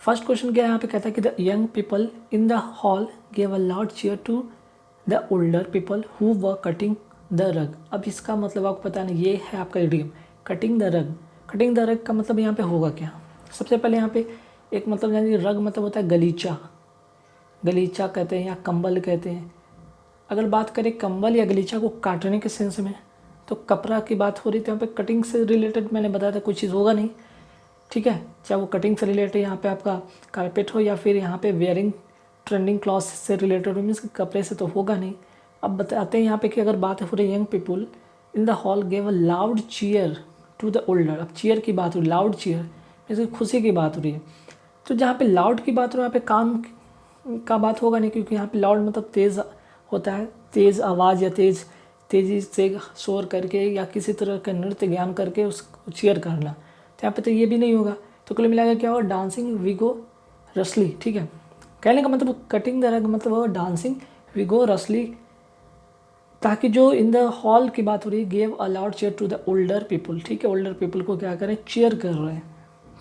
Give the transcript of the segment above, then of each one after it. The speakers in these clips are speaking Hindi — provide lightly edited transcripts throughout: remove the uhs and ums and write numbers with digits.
फर्स्ट क्वेश्चन क्या है यहाँ पे, कहता है कि the young people in the hall gave a loud cheer to the older people who were cutting the rug. अब इसका मतलब आपको पता नहीं, ये है आपका इडियम कटिंग द रग। कटिंग द रग का मतलब यहाँ पे होगा क्या? सबसे पहले यहाँ पे एक मतलब यानी रग मतलब होता है गलीचा, गलीचा कहते हैं या कंबल कहते हैं। अगर बात करें कंबल या गलीचा को काटने के सेंस में, तो कपड़ा की बात हो रही थी यहाँ पे। कटिंग से रिलेटेड मैंने बताया था कोई चीज़ होगा नहीं, ठीक है, चाहे वो कटिंग से रिलेटेड यहाँ पे आपका कारपेट हो या फिर यहाँ पे वेयरिंग ट्रेंडिंग क्लॉथ से रिलेटेड हो, मीन्स कपड़े से तो होगा नहीं। अब बताते हैं यहाँ पे कि अगर बात हो रही young people in the hall gave a loud cheer to the older. अब चीयर की बात हो रही, लाउड चीयर मीन्स खुशी की बात हो रही है। तो जहाँ पे लाउड की बात हो यहाँ पे काम का बात होगा नहीं, क्योंकि यहाँ पे लाउड मतलब तेज़ होता है, तेज़ आवाज़ या तेज़ी से शोर करके या किसी तरह का नृत्य ज्ञान करके उसको चीयर करना। तो यहाँ पे तो ये भी नहीं होगा। तो कुल मिलाकर क्या होगा, डांसिंग विगोरसली, ठीक है। कहने का मतलब कटिंग द रग मतलब होगा डांसिंग विगोरसली, ताकि जो इन द हॉल की बात हो रही है gave a loud cheer to the older people, ठीक है, ओल्डर पीपल को क्या करें, चीयर कर रहे हैं,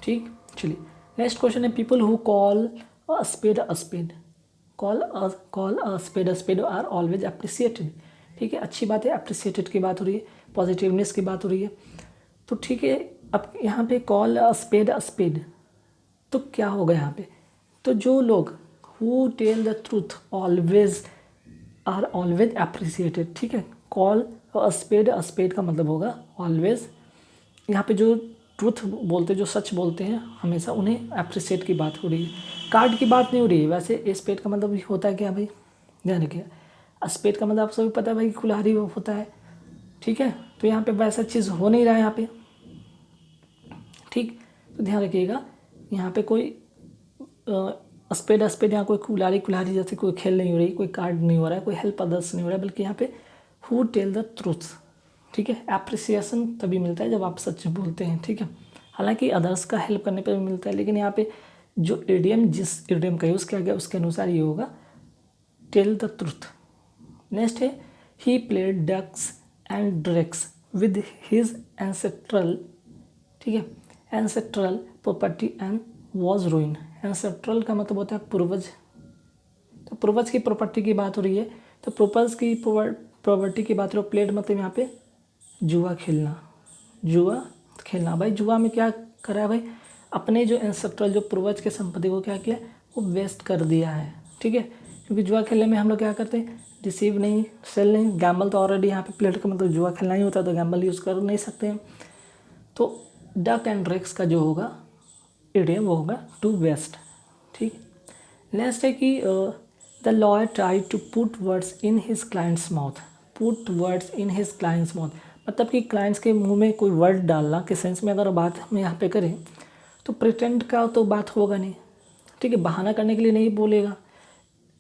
ठीक। चलिए नेक्स्ट क्वेश्चन है, people who call a spade a spade, call a spade are always appreciated, ठीक है, अच्छी बात है, अप्रिसिएटेड की बात हो रही है, पॉजिटिवनेस की बात हो रही है। तो ठीक है, अब यहाँ पे कॉल अ स्पेड, तो क्या होगा यहाँ पे, तो जो लोग who tell the truth always are always appreciated, ठीक है। कॉल अ स्पेड का मतलब होगा ऑलवेज, यहाँ पे जो ट्रूथ बोलते जो सच बोलते हैं हमेशा, उन्हें अप्रिसिएट की बात हो रही है, कार्ड की बात नहीं हो रही है। वैसे स्पेड का मतलब होता है क्या भाई, ध्यान रखिए, स्पेड का मतलब आप सभी पता है भाई कुल्हाड़ी होता है, ठीक है। तो यहाँ पे वैसा चीज़ हो नहीं रहा है यहाँ पे, ठीक। तो ध्यान रखिएगा, यहाँ पे कोई स्पेड यहाँ कोई कुल्हाड़ी जैसे कोई खेल नहीं हो रही, कोई कार्ड नहीं हो रहा है, कोई हेल्प अदर्स नहीं हो रहा है, बल्कि यहाँ पे हु टेल द ट्रूथ, ठीक है। एप्रिसिएशन तभी मिलता है जब आप सच बोलते हैं, ठीक है। हालांकि अदर्स का हेल्प करने पर भी मिलता है, लेकिन यहाँ पे जो इडियम जिस इडियम का यूज़ किया गया उसके अनुसार ये होगा टेल द ट्रूथ। नेक्स्ट है, he played ducks and drakes with his ancestral, ठीक है, ancestral property and was ruin. Ancestral का मतलब होता है पूर्वज, तो पूर्वज की प्रॉपर्टी की बात हो रही है, तो पूर्वज की प्रॉपर्टी की बात हो रही है। प्लेड मतलब यहाँ पे जुआ खेलना। भाई जुआ में क्या करा है भाई, अपने जो एंसेस्ट्रल जो पूर्वज के संपत्ति को क्या किया, वो वेस्ट कर दिया है, ठीक है। क्योंकि जुआ खेलने में हम लोग क्या करते हैं, रिसीव नहीं, सेल नहीं, गैम्बल तो ऑलरेडी यहाँ पे प्लेट का मतलब जुआ खेलना ही होता है, तो गैम्बल यूज़ कर नहीं सकते हैं। तो डक एंड ड्रैक्स का जो होगा इडियम वो होगा टू वेस्ट, ठीक। नेक्स्ट है कि the lawyer try to put words in his clients mouth, put words in his clients mouth मतलब कि क्लाइंट्स के मुंह में कोई वर्ड डालना के सेंस में अगर बात हम यहाँ पे करें, तो प्रिटेंड का तो बात होगा नहीं, ठीक है, बहाना करने के लिए नहीं बोलेगा,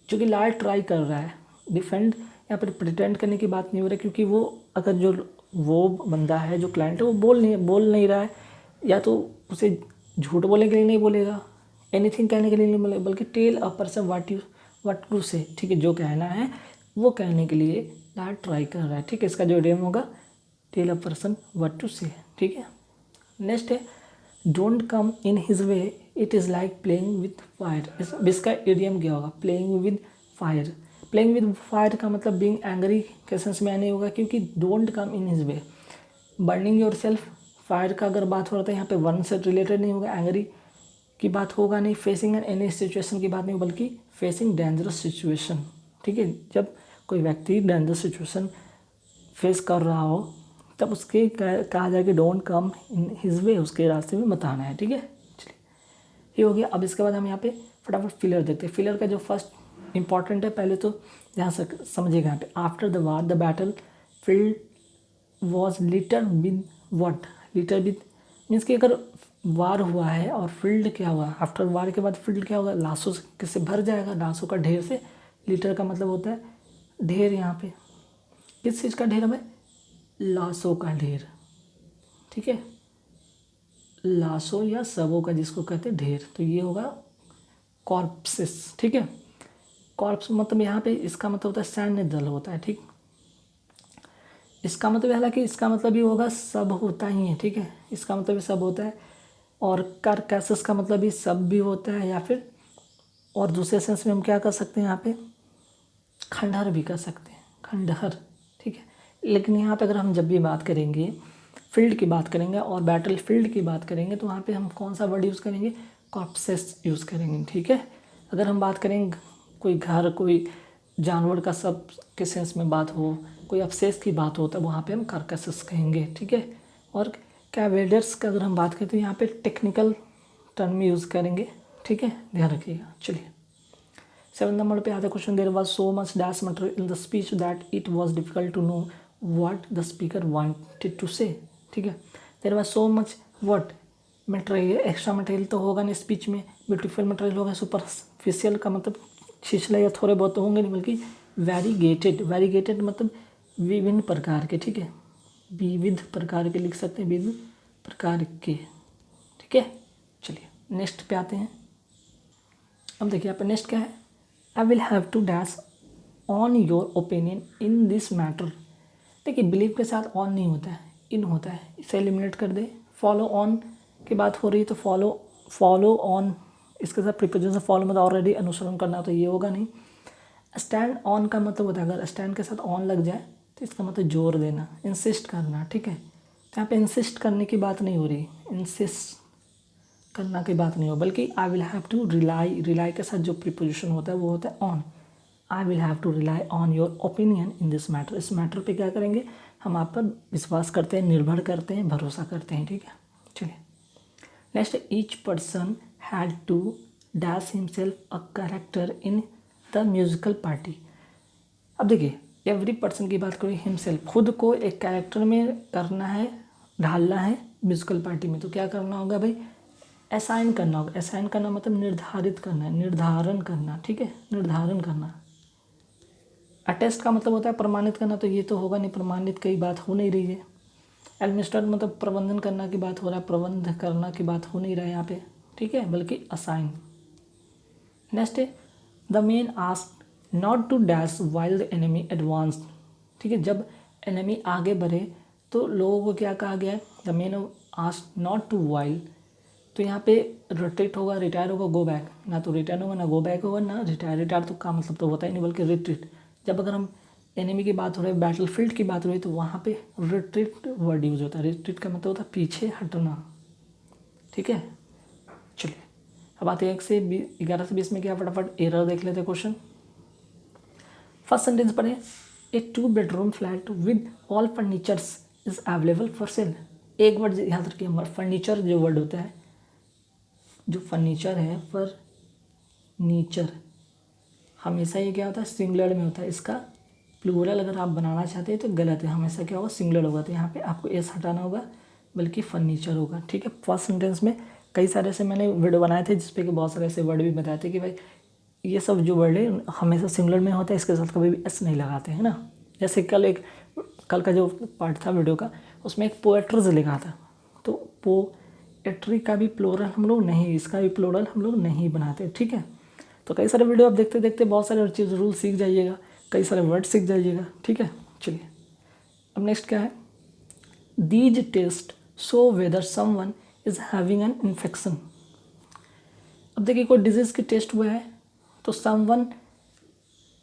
जो कि लॉयर ट्राई कर रहा है, डिफेंड यहाँ पर प्रिटेंड करने की बात नहीं हो रही, क्योंकि वो अगर जो वो बंदा है जो क्लाइंट है वो बोल नहीं रहा है, या तो उसे झूठ बोलने के लिए नहीं बोलेगा, एनीथिंग कहने के लिए नहीं बोलेगा, बल्कि tell a person what to say, ठीक है, जो कहना है वो कहने के लिए लॉयर ट्राई कर रहा है, ठीक है। इसका जो इडियम होगा tell a person what to say, ठीक है। नेक्स्ट है, don't come in his way it is like playing with fire. इसका इडियम क्या होगा, playing with fire. Playing with fire का मतलब बीइंग एंग्री के सेंस में नहीं होगा, क्योंकि don't come in his way, burning your self, fire का अगर बात हो रहा था यहाँ पे वन से रिलेटेड नहीं होगा, एंग्री की बात होगा नहीं, फेसिंग एनी सिचुएशन की बात नहीं, बल्कि फेसिंग डेंजरस सिचुएशन, ठीक है। जब कोई व्यक्ति डेंजरस सिचुएशन फेस कर रहा हो तब उसके कहा जाए कि डोंट कम इन हिज वे, उसके रास्ते में मत आना है, ठीक है। चलिए ये हो गया। अब इसके बाद हम यहाँ पे फटाफट फिलर देखते हैं। फिलर का जो फर्स्ट इंपॉर्टेंट है, पहले तो ध्यान से समझिएगा यहाँ पे, after the war the battle field was litre with what, litre with means कि अगर वार हुआ है और फील्ड क्या हुआ, आफ्टर वार के बाद फील्ड क्या होगा, लाशों से भर जाएगा, लाशों का ढेर से। लिटर का मतलब होता है ढेर, यहाँ पे किस चीज़ का ढेर है भाई, लाशों का ढेर, ठीक है, लाशों या शवों का जिसको कहते हैं ढेर, तो ये होगा कॉर्प्सेस, ठीक है। कॉर्प्स मतलब यहाँ पे इसका मतलब होता है सैन्य दल होता है, ठीक। इसका मतलब हालांकि इसका मतलब भी होगा सब होता ही है, ठीक है, इसका मतलब सब होता है, और कारकैसेस का मतलब भी सब भी होता है, या फिर और दूसरे सेंस में हम क्या कर सकते हैं यहाँ पे खंडहर भी कर सकते हैं, खंडहर, ठीक है। लेकिन यहाँ पे अगर हम जब भी बात करेंगे फील्ड की बात करेंगे और बैटल फील्ड की बात करेंगे तो वहाँ पे हम कौन सा वर्ड यूज़ करेंगे, कॉर्प्सेस यूज़ करेंगे, ठीक है। अगर हम बात करेंगे कोई घर कोई जानवर का सब के सेंस में बात हो, कोई अवशेष की बात हो, तब वहाँ पे हम कार्कसेस कहेंगे, ठीक है। और कैवेडर्स का अगर हम बात करें तो यहाँ पे टेक्निकल टर्म यूज़ करेंगे, ठीक है, ध्यान रखिएगा। चलिए 7 नंबर पे आता question, there was so much dash material in the speech that it was difficult to know what the speaker wanted to say, ठीक है। There was so much what material, extra material तो होगा नहीं स्पीच में, ब्यूटीफुल मटेरियल होगा, सुपरफिशियल का मतलब छिछले या थोड़े बहुत तो होंगे नहीं, बल्कि वैरीगेटेड, वैरीगेटेड मतलब विभिन्न प्रकार के, ठीक है, विविध प्रकार के लिख सकते हैं, विविध प्रकार के, ठीक है। चलिए नेक्स्ट पे आते हैं। अब देखिए यहाँ पे नेक्स्ट क्या है, I will have to dash on your opinion in this matter. देखिए बिलीव के साथ ऑन नहीं होता है, इन होता है, इसे एलिमिनेट कर दे। फॉलो ऑन की बात हो रही है तो फॉलो ऑन, इसके साथ प्रीपोजिशन फॉलो मतलब ऑलरेडी अनुसरण करना, तो ये होगा नहीं। स्टैंड ऑन का मतलब होता है अगर स्टैंड के साथ ऑन लग जाए तो इसका मतलब जोर देना, इंसिस्ट करना, ठीक है। तो यहाँ पे इंसिस्ट करने की बात नहीं हो रही, इंसिस्ट करना की बात नहीं हो, बल्कि I will have to rely, rely के साथ जो प्रीपोजिशन होता है वो होता है on. I will have to rely on your opinion in this matter, इस मैटर पे क्या करेंगे हम, आप पर विश्वास करते हैं, निर्भर करते हैं, भरोसा करते हैं, ठीक है। चलिए next, each person had to dash himself a character in the musical party. अब देखिए एवरी पर्सन की बात करें, हिमसेल्फ खुद को एक कैरेक्टर में करना है, ढालना है म्यूजिकल पार्टी में, तो क्या करना होगा भाई, असाइन करना होगा। असाइन करना मतलब निर्धारित करना है, निर्धारण करना, ठीक है, निर्धारण करना। अटेस्ट का मतलब होता है प्रमाणित करना, तो ये तो होगा नहीं, प्रमाणित की बात हो नहीं रही है। एडमिनिस्ट्रेट मतलब प्रबंधन करना की बात हो रहा है, प्रबंध करना की बात हो नहीं रहा है यहाँ पे, ठीक है, बल्कि असाइन। नेक्स्ट है the man asked not to dash while the enemy advance, ठीक है, जब एनिमी आगे बढ़े तो लोगों को क्या कहा गया है, the man asked not to while, तो यहाँ पे रिट्रीट होगा, रिटायर होगा, गो बैक, ना तो रिटर्न होगा, ना गो बैक होगा, ना रिटायर। रिटायर तो का मतलब तो होता ही नहीं, बल्कि रिट्रीट। जब अगर हम एनिमी की बात हो रही है, बैटल फील्ड की बात हो रही है, तो वहाँ पे रिट्रीट वर्ड यूज होता है। रिट्रीट का मतलब होता है पीछे हटना, ठीक है। चलिए अब आते हैं 11 से 20 में क्या, फटाफट एरर देख लेते हैं क्वेश्चन। फर्स्ट सेंटेंस पढ़े, ए 2 bedroom flat with all furnitures is available for sale. एक वर्ड याद रखिए, फर्नीचर जो वर्ड होता है, जो फर्नीचर है, फर्नीचर हमेशा ये क्या होता है सिंगुलर में होता है, इसका प्लूरल अगर आप बनाना चाहते हैं तो गलत है, हमेशा क्या होगा सिंगुलर होगा, तो यहाँ पे आपको एस हटाना होगा, बल्कि फर्नीचर होगा, ठीक है। फर्स्ट सेंटेंस में कई सारे ऐसे मैंने वीडियो बनाए थे जिसपे कि बहुत सारे ऐसे वर्ड भी बताए थे कि भाई ये सब जो वर्ड है हमेशा सिंगुलर में होता है, इसके साथ कभी भी एस नहीं लगाते हैं ना। जैसे कल का जो पार्ट था वीडियो का, उसमें एक पोएट्रीज लिखा था, तो पोएट्री का भी प्लूरल हम लोग नहीं, इसका भी प्लूरल हम लोग नहीं बनाते, ठीक है। तो कई सारे वीडियो आप देखते देखते बहुत सारे चीज़ रूल सीख जाइएगा, कई सारे वर्ड सीख जाइएगा, ठीक है। चलिए अब नेक्स्ट क्या है, these test show whether someone is having an infection. अब देखिए कोई डिजीज़ की टेस्ट हुआ है तो someone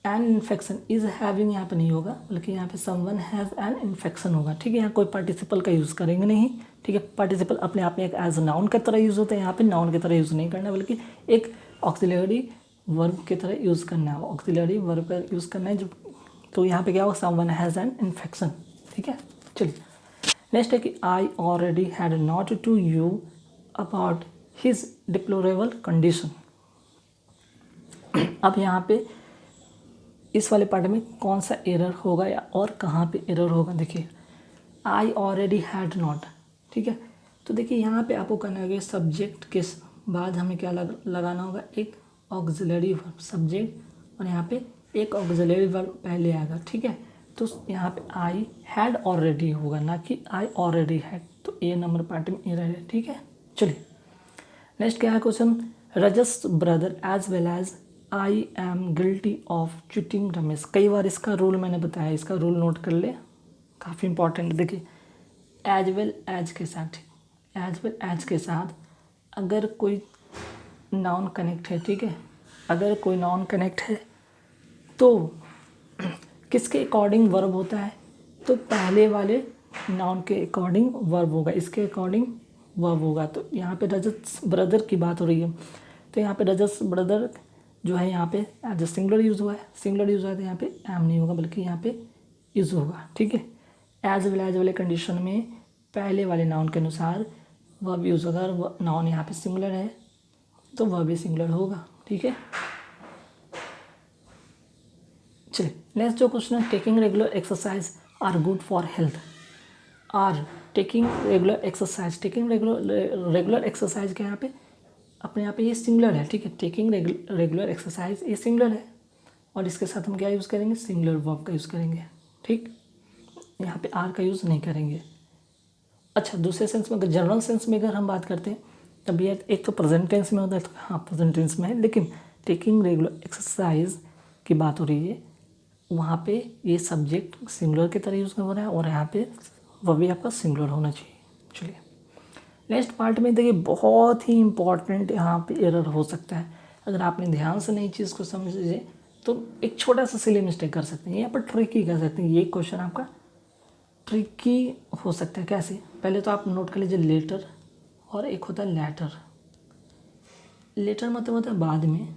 an infection, is having यहाँ पे नहीं होगा, बल्कि यहाँ पे समवन हैज़ एन इन्फेक्शन होगा, ठीक है। यहाँ कोई पार्टिसिपल का यूज़ करेंगे नहीं, ठीक है। पार्टिसिपल अपने आप में एक एज नाउन की तरह यूज़ होते हैं, यहाँ पे नाउन की तरह यूज़ नहीं करना, बल्कि एक ऑक्सिलरी वर्ब की तरह यूज़ करना है, ऑक्सिलरी वर्ब का यूज़ करना है जो, तो यहाँ पे क्या होगा, समवन हैज़ एन इन्फेक्शन, ठीक है। चलिए नेक्स्ट है कि I already had not to you about his deplorable condition. अब यहाँ पे इस वाले पार्ट में कौन सा एरर होगा या और कहाँ पे एरर होगा, देखिए आई ऑलरेडी हैड नॉट, ठीक है। तो देखिए यहाँ पे आपको करना होगा सब्जेक्ट के बाद हमें क्या लगाना होगा, एक ऑक्सिलरी वर्ब, सब्जेक्ट और यहाँ पे एक ऑक्सिलरी वर्ब पहले आएगा, ठीक है। तो यहाँ पे आई हैड ऑलरेडी होगा, ना कि आई ऑलरेडी हैड, तो ए नंबर पार्ट में एरर है, ठीक है। चलिए नेक्स्ट क्या है question, Raj's brother as well as I am guilty of cheating Ramesh. कई बार इसका रूल मैंने बताया, इसका रूल नोट कर ले, काफ़ी इंपॉर्टेंट। देखिए एज वेल एज के साथ, एज वेल एज के साथ अगर कोई नाउन कनेक्ट है, ठीक है, अगर कोई नाउन कनेक्ट है तो किसके अकॉर्डिंग वर्ब होता है, तो पहले वाले नाउन के अकॉर्डिंग वर्ब होगा, इसके अकॉर्डिंग वर्ब होगा। तो यहाँ पे रजत ब्रदर की बात हो रही है, तो यहाँ पे रजत ब्रदर जो है यहाँ पे एज सिंगुलर यूज़ हुआ है, सिंगुलर यूज़ हुआ है तो यहाँ पे एम नहीं होगा बल्कि यहाँ पे यूज़ होगा, ठीक है। एज वाले कंडीशन में पहले वाले नाउन के अनुसार वर्ब यूज़ होगा, और नाउन यहाँ पे सिंगुलर है तो वर्ब भी सिंगुलर होगा, ठीक है। चलिए नेक्स्ट जो क्वेश्चन है, taking regular exercise are good for health. Are taking regular exercise, taking regular exercise के यहाँ पे अपने यहाँ पे ये सिंगुलर है, ठीक है। टेकिंग रेगुलर एक्सरसाइज ये सिंगुलर है, और इसके साथ हम क्या यूज़ करेंगे, सिंगुलर वर्ब का यूज़ करेंगे, ठीक। यहाँ पे आर का यूज़ नहीं करेंगे। अच्छा, दूसरे सेंस में, अगर जनरल सेंस में अगर हम बात करते हैं तब ये एक तो प्रेजेंट टेंस में होता है, तो हाँ प्रेजेंट टेंस में है, लेकिन टेकिंग रेगुलर एक्सरसाइज की बात हो रही है, वहाँ पे ये सब्जेक्ट सिंगुलर की तरह यूज़ हो रहा है, और यहाँ पे वह भी आपका सिंगुलर होना चाहिए। चलिए नेक्स्ट पार्ट में देखिए, बहुत ही इंपॉर्टेंट यहाँ पे एरर हो सकता है, अगर आपने ध्यान से नई चीज़ को समझे तो एक छोटा सा सिली मिस्टेक कर सकते हैं, यहाँ पर ट्रिकी कर सकते हैं। ये क्वेश्चन आपका ट्रिकी हो सकता है। कैसे, पहले तो आप नोट कर लीजिए, लेटर और एक होता है लेटर। लेटर मतलब होता है बाद में,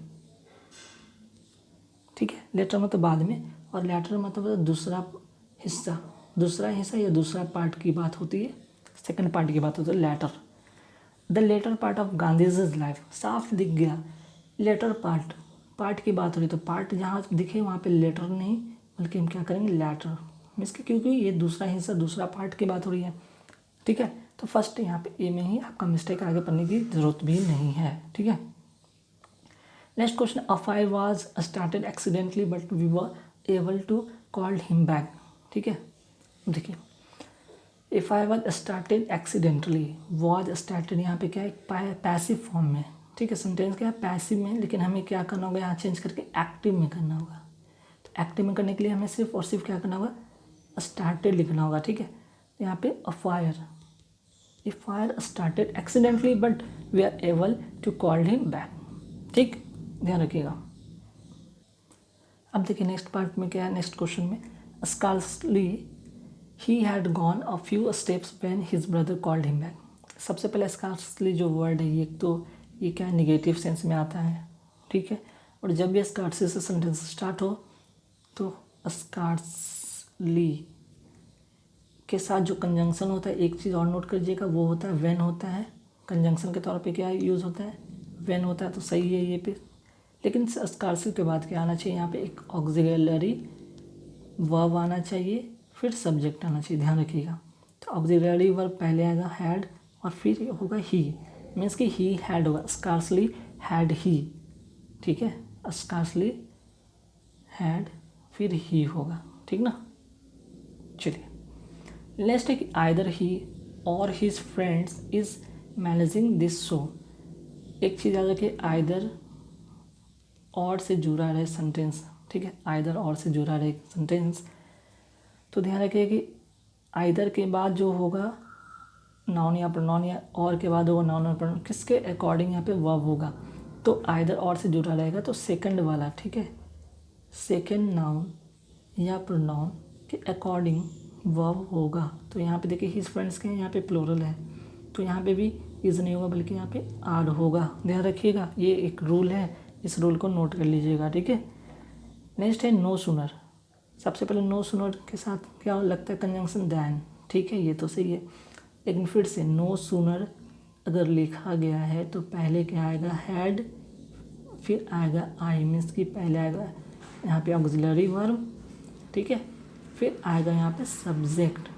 ठीक है, लेटर मतलब बाद में, और लेटर मतलब दूसरा हिस्सा या दूसरा पार्ट की बात होती है, सेकंड पार्ट की बात होती है later. The later part of Gandhi's life, साफ दिख गया लेटर पार्ट की बात हो रही, तो पार्ट जहाँ दिखे वहाँ पे लेटर नहीं बल्कि हम क्या करेंगे, लेटर मीन्स क्योंकि ये दूसरा हिस्सा दूसरा पार्ट की बात हो रही है, ठीक है। तो फर्स्ट यहाँ पे ए में ही आपका मिस्टेक, आगे पढ़ने की जरूरत भी नहीं है, ठीक है। Next question, a fire was started accidentally but we were able to called him back, ठीक है। देखिए, a fire was started accidentally, was started यहाँ पे क्या है, पैसिव फॉर्म में, ठीक है। सेंटेंस क्या है, पैसिव में, लेकिन हमें क्या करना होगा, यहाँ चेंज करके एक्टिव में करना होगा। तो एक्टिव में करने के लिए हमें सिर्फ और सिर्फ क्या करना होगा, स्टार्टेड लिखना होगा, ठीक है। तो यहाँ पे a fire started accidentally but we are able to call him back, ठीक, ध्यान रखिएगा। अब देखिए नेक्स्ट पार्ट में क्या है, नेक्स्ट क्वेश्चन में, scarcely he had gone a few steps when his brother called him back. सबसे पहले स्कार्सली जो वर्ड है, ये तो ये क्या है, निगेटिव सेंस में आता है, ठीक है। और जब भी स्कार्सली से सेंटेंस स्टार्ट हो तो स्कार्सली के साथ जो कंजंक्शन होता है, एक चीज़ और नोट करिएगा, वो होता है व्हेन होता है, कंजंक्शन के तौर पे क्या यूज़ होता है, व्हेन होता है, तो सही है ये पे। लेकिन स्कार्सली के बाद क्या आना चाहिए, यहाँ पे एक ऑक्सिलरी वर्ब आना चाहिए, फिर सब्जेक्ट आना चाहिए, ध्यान रखिएगा। तो ऑक्सिलरी वर्ब पहले आएगा हैड, और फिर होगा ही, मीन्स कि ही हैड होगा, स्कार्सली हैड ही, ठीक है, स्कार्सली हैड फिर ही होगा, ठीक ना। चलिए नेक्स्ट है कि आइदर ही और his friends is managing this show. एक चीज़ याद रखिए, आइदर और से जुड़ा रहे सेंटेंस, ठीक है, आइदर और से जुड़ा रहे सेंटेंस, तो ध्यान रखिए कि आइदर के बाद जो होगा नाउन या प्रोनाउन, या और के बाद होगा नाउन और प्रोनाउन, किसके अकॉर्डिंग यहाँ पे वर्ब होगा, तो आइदर और से जुड़ा रहेगा तो सेकंड वाला, ठीक है, सेकंड नाउन या प्रोनाउन के अकॉर्डिंग वर्ब होगा। तो यहाँ पे देखिए हिज फ्रेंड्स के यहाँ पे प्लूरल है, तो यहाँ पे भी इज नहीं होगा बल्कि यहाँ पे आर होगा, ध्यान रखिएगा, ये एक रूल है, इस रूल को नोट कर लीजिएगा, ठीक है। नेक्स्ट है नो सूनर। सबसे पहले नो सूनर के साथ क्या लगता है, कंजंक्शन दैन, ठीक है, ये तो सही है। लेकिन फिर से नो सूनर अगर लिखा गया है तो पहले क्या आएगा, हैड, फिर आएगा आई, मीन्स कि पहले आएगा यहाँ पे ऑक्सिलरी वर्ब, ठीक है, फिर आएगा यहाँ पे सब्जेक्ट।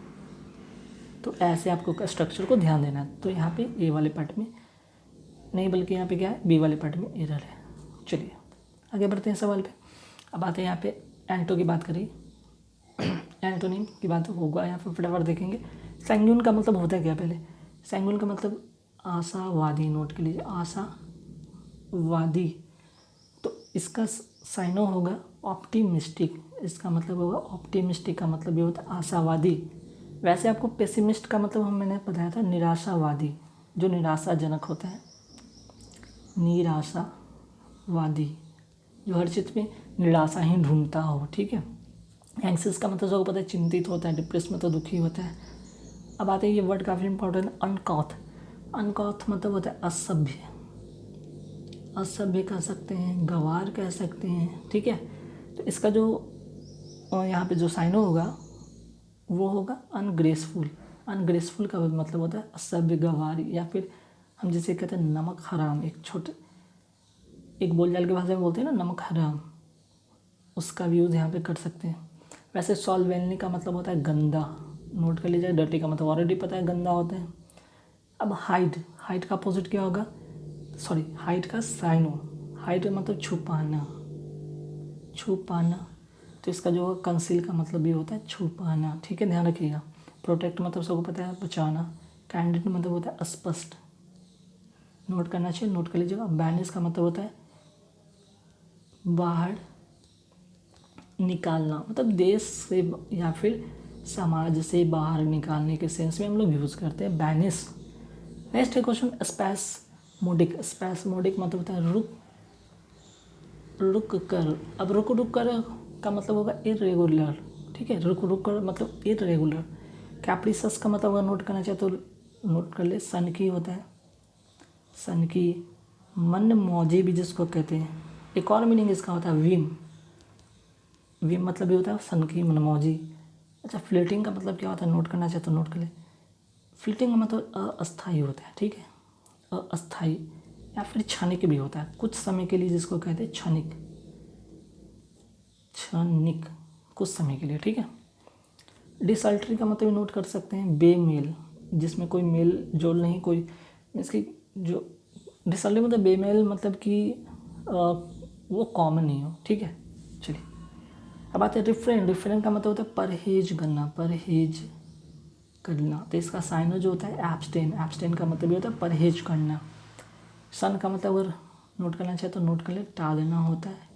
तो ऐसे आपको स्ट्रक्चर को ध्यान देना है। तो यहाँ पे ए वाले पार्ट में नहीं बल्कि यहाँ पे क्या है, बी वाले पार्ट में एरर है। चलिए आगे बढ़ते हैं सवाल पे। अब आते हैं यहाँ पे एंटो की बात करिए, एंटोनिम की बात होगा यहाँ पर, फटाफट देखेंगे। सैंग्यून का मतलब होता है क्या, पहले सैंग्यून का मतलब आशावादी, नोट के लीजिए, आशावादी। तो इसका साइनो होगा ऑप्टिमिस्टिक, इसका मतलब होगा ऑप्टिमिस्टिक, का मतलब ये होता है आशावादी। वैसे आपको पेसिमिस्ट का मतलब मैंने बताया था निराशावादी, जो निराशाजनक होता है, निराशावादी, जो हर चीज़ में निराशा ही ढूंढता हो, ठीक है। एंग्सियस का मतलब सबको पता है चिंतित होता है, डिप्रेस में तो दुखी होता है। अब आते हैं ये वर्ड काफ़ी इंपॉर्टेंट है, अनकॉथ। अनकॉथ मतलब होता है असभ्य, असभ्य कह सकते हैं, गंवार कह सकते हैं, ठीक है। तो इसका जो यहाँ पे जो साइन होगा वो होगा अनग्रेसफुल। अनग्रेसफुल का मतलब होता है असभ्य, गंवार, या फिर हम जिसे कहते हैं नमक हराम। एक बोलचाल की भाषा में बोलते हैं ना नमक हराम, उसका भी यूज़ यहाँ पे कर सकते हैं। वैसे सॉल्वेंटली का मतलब होता है गंदा, नोट कर लीजिए। डर्टी का मतलब ऑलरेडी पता है गंदा होता है। अब हाइड का अपोजिट क्या होगा, सॉरी हाइड का साइन हो, हाइड मतलब छुपाना, तो इसका जो होगा कंसील का मतलब भी होता है छुपाना, ठीक है, ध्यान रखिएगा। प्रोटेक्ट मतलब सबको पता है बचाना। कैंडिड मतलब होता है अस्पष्ट, नोट करना चाहिए, नोट कर लीजिएगा। बैनिश का मतलब होता है बाहर निकालना, मतलब देश से या फिर समाज से बाहर निकालने के सेंस में हम लोग यूज़ करते हैं बैनिश। नेक्स्ट है क्वेश्चन स्पैस्मोडिक। स्पैस्मोडिक मतलब होता है रुक कर। अब रुक कर का मतलब होगा इरेगुलर, ठीक है, रुक कर मतलब इरेगुलर। कैप्रिसस का मतलब अगर नोट करना चाहे तो नोट कर ले, सन की होता है, सन की। मन मौजी भी जिसको कहते हैं। एक और मीनिंग इसका होता है विम मतलब ये होता है सन की, मन मौजी। अच्छा, फ्लिटिंग का मतलब क्या होता है, नोट करना चाहे तो नोट कर ले। फ्लिटिंग का मतलब अस्थायी होता है, ठीक है, अस्थायी, या फिर क्षणिक भी होता है, कुछ समय के लिए, जिसको कहते हैं क्षणिक, कुछ समय के लिए, ठीक है। डिसल्ट्री का मतलब नोट कर सकते हैं बेमेल, जिसमें कोई मेल जोल नहीं, कोई मीन्स की जो डिसल्ट्री मतलब बेमेल मतलब कि वो कॉमन नहीं हो, ठीक है। चलिए अब आते हैं रिफ्रेन का मतलब होता है परहेज करना, तो इसका साइन जो होता है एब्सटेन का मतलब ये होता है परहेज करना। सन का मतलब अगर नोट करना चाहे तो नोट कर ले, टालना होता है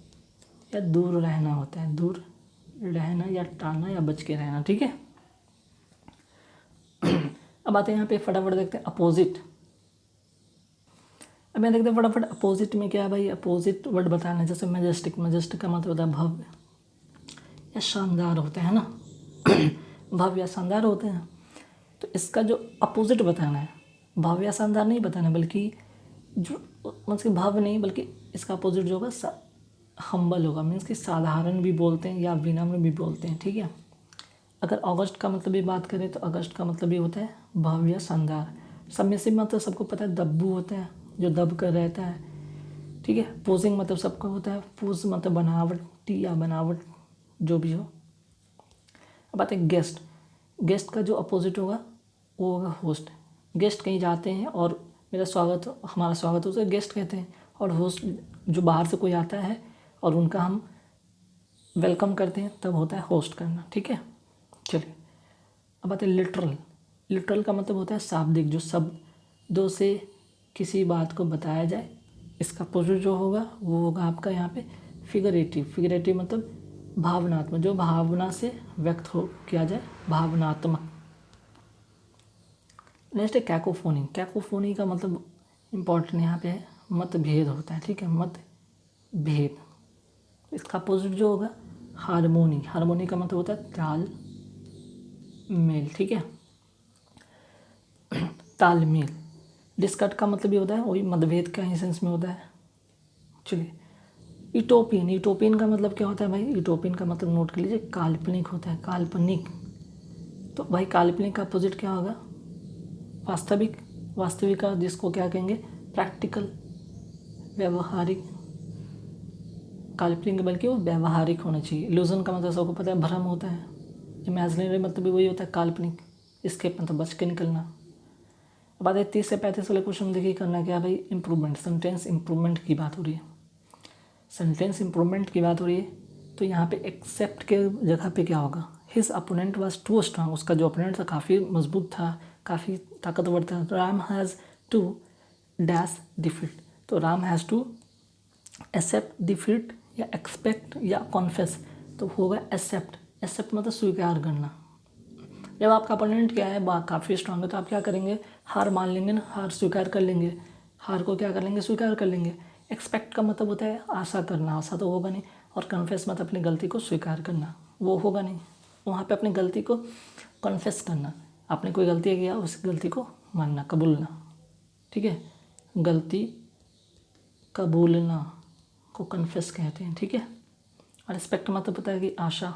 या दूर रहना होता है, दूर रहना या टालना या बच के रहना, ठीक है। अब आते हैं यहाँ पे फटाफट देखते हैं अपोजिट। अब यहाँ देखते हैं फटाफट अपोजिट में क्या है भाई, अपोजिट वर्ड बताना है। जैसे मैजेस्टिक का मतलब होता है भव्य या शानदार होते हैं ना भव्य या शानदार होते हैं, तो इसका जो अपोजिट बताना है, भव्य या शानदार नहीं बताना, बल्कि जो मीन्स कि भव्य नहीं, बल्कि इसका अपोजिट जो होगा हम्बल होगा, मीन्स कि साधारण भी बोलते हैं या विनम्र भी बोलते हैं, ठीक है। अगर अगस्त का मतलब भी बात करें तो अगस्त का मतलब भी होता है भव्य या शानदार। सबमिसिव मतलब सबको पता है दब्बू होता है, जो दब कर रहता है, ठीक है। पोजिंग मतलब सबको होता है, पोज मतलब बनावटी या बनावट जो भी हो। अब आते हैं गेस्ट का जो अपोजिट होगा वो होगा होस्ट। गेस्ट कहीं जाते हैं और हमारा स्वागत उसे गेस्ट कहते हैं, और होस्ट जो बाहर से कोई आता है और उनका हम वेलकम करते हैं तब होता है होस्ट करना, ठीक है। चलिए अब आते हैं लिटरल का मतलब होता है शाब्दिक, जो शब्दों से किसी बात को बताया जाए। इसका अपोजिट जो होगा वो होगा आपका यहाँ पे फिगरेटिव मतलब भावनात्मक, जो भावना से व्यक्त हो किया जाए, भावनात्मक। नेक्स्ट है कैकोफोनी का मतलब इम्पोर्टेंट यहाँ पे है मतभेद होता है, ठीक है, मतभेद। इसका अपोजिट जो होगा हारमोनी का मतलब होता है तालमेल, ठीक है, तालमेल। डिस्कट का मतलब ये होता है वही मतभेद का ही सेंस में होता है। चलिए यूटोपियन का मतलब क्या होता है भाई, यूटोपियन का मतलब नोट कर लीजिए काल्पनिक होता है, काल्पनिक। तो भाई काल्पनिक का अपोजिट क्या होगा, वास्तविक का जिसको क्या कहेंगे प्रैक्टिकल, व्यवहारिक। काल्पनिक बल्कि वो व्यवहारिक होना चाहिए। इल्यूजन का मतलब सबको पता है भ्रम होता है। इमेजिनरी मतलब भी वही होता है काल्पनिक, एस्केप मतलब बच के निकलना। अब आते हैं 30 से 35 वाले क्वेश्चन देखिए करना क्या भाई, इंप्रूवमेंट, सेंटेंस इंप्रूवमेंट की बात हो रही है। सेंटेंस इंप्रूवमेंट की बात हो रही है तो यहाँ पे एक्सेप्ट के जगह पे क्या होगा, his opponent was too strong, उसका जो अपोनेंट था काफ़ी मजबूत था, काफ़ी ताकतवर था। Ram has to dash defeat, तो Ram has to accept defeat या एक्सपेक्ट या कॉन्फेस, तो होगा एक्सेप्ट मतलब स्वीकार करना। जब आपका अपोनेंट क्या है काफ़ी स्ट्रांग है तो आप क्या करेंगे, हार मान लेंगे ना, हार स्वीकार कर लेंगे। हार को क्या कर लेंगे, स्वीकार कर लेंगे। एक्सपेक्ट का मतलब होता है आशा करना, आशा तो होगा नहीं। और कन्फेस मतलब अपनी गलती को स्वीकार करना, वो होगा नहीं। वहाँ पे अपनी गलती को कन्फेस करना, आपने कोई गलती किया उस गलती को मानना, कबूलना, ठीक है। गलती कबूलना को कन्फेस कहते हैं, ठीक है। और एक्सपेक्ट मतलब पता है कि आशा।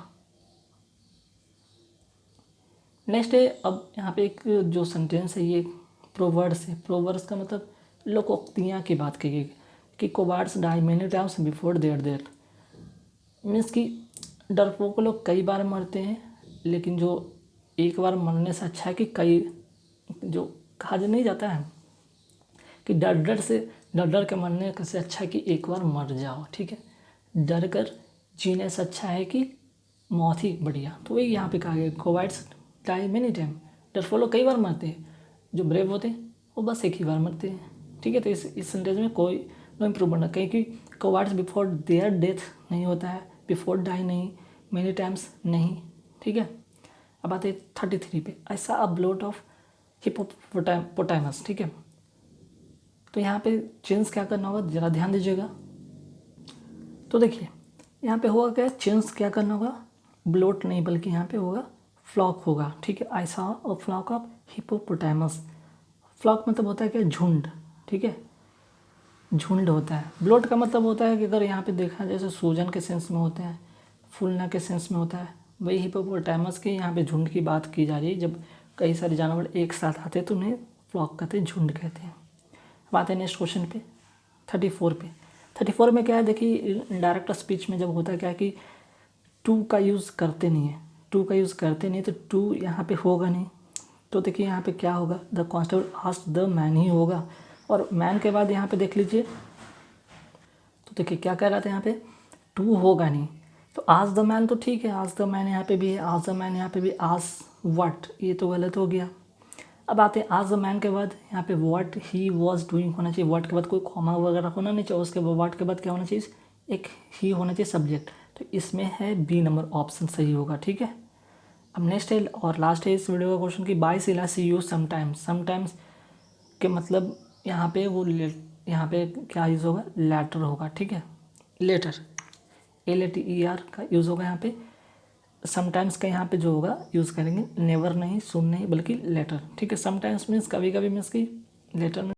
नेक्स्ट है, अब यहाँ पे एक जो सेंटेंस है ये प्रोवर्ड्स है। प्रोवर्ड्स का मतलब लोकोक्तियाँ की बात की गई कि cowards die many times before their death. Means कि डरपोक लोग कई बार मरते हैं, लेकिन जो एक बार मरने से अच्छा है कि कई, जो कहा नहीं जाता है कि डर डर के मरने से अच्छा है कि एक बार मर जाओ, ठीक है। डर कर जीने से अच्छा है कि मौत ही बढ़िया। तो वही यहाँ पे कहा गया, कोवाइड्स डाई मेनी टाइम। डरपोक लोग कई बार मरते हैं, जो ब्रेव होते हैं वो बस एक ही बार मरते हैं, ठीक है। तो इस सेंटेंस में कोई नो इम्प्रूवमेंट ना, कहीं कि कोवार्ड्स बिफोर देयर डेथ नहीं होता है, बिफोर डाई नहीं, मेनी टाइम्स नहीं, ठीक है। अब आते हैं 33 पे। ऐसा अ ब्लोट ऑफ हिप्पोपोटामस, ठीक है। तो यहाँ पे चेंज क्या करना होगा, ज़रा ध्यान दीजिएगा। तो देखिए यहाँ पे होगा क्या, चेंज क्या करना होगा, ब्लोट नहीं बल्कि यहाँ पे होगा फ्लॉक होगा, ठीक है। I saw a flock of hippopotamus. Flock मतलब होता है क्या, झुंड, ठीक है, झुंड होता है। ब्लोट का मतलब होता है कि अगर यहाँ पे देखा जैसे सूजन के सेंस में होते हैं, फूलना के सेंस में होता है, वही हिप्पोपोटामस की यहाँ पे झुंड की बात की जा रही है। जब कई सारे जानवर एक साथ आते हैं तो उन्हें फ्लॉक कहते हैं, झुंड कहते हैं। अब आते हैं नेक्स्ट क्वेश्चन पे 34 पे। 34 में क्या है, देखिए डायरेक्ट स्पीच में जब होता है क्या है कि टू का यूज़ करते नहीं है, टू का यूज़ करते नहीं तो टू यहाँ पे होगा नहीं। तो देखिए यहाँ पे क्या होगा, the constable asked the man ही होगा। और मैन के बाद यहाँ पे देख लीजिए, तो देखिए क्या कह रहा था यहाँ पे, टू होगा नहीं। तो आज द मैन तो ठीक है, आज द मैन यहाँ पे भी है, आज द मैन यहाँ पे भी, आज व्हाट ये तो गलत हो गया। अब आते हैं आज द मैन के बाद यहाँ पे व्हाट ही वॉज डूइंग होना चाहिए, व्हाट के बाद कोई कॉमा वगैरह होना नहीं चाहिए, उसके बाद व्हाट के बाद क्या होना चाहिए, एक ही होना चाहिए सब्जेक्ट। तो इसमें है बी नंबर ऑप्शन सही होगा, ठीक है। अब नेक्स्ट है और लास्ट है इस वीडियो का क्वेश्चन कि बाई सिला सी यूज समटाइम्स। समटाइम्स के मतलब यहाँ पे वो यहाँ पे क्या यूज़ होगा, लेटर होगा, ठीक है। लेटर LATER का यूज़ होगा यहाँ पे। समटाइम्स का यहाँ पे जो होगा यूज़ करेंगे नेवर नहीं, सुन नहीं, बल्कि लेटर, ठीक है। समटाइम्स मीन्स कभी कभी, मीन्स कि लेटर में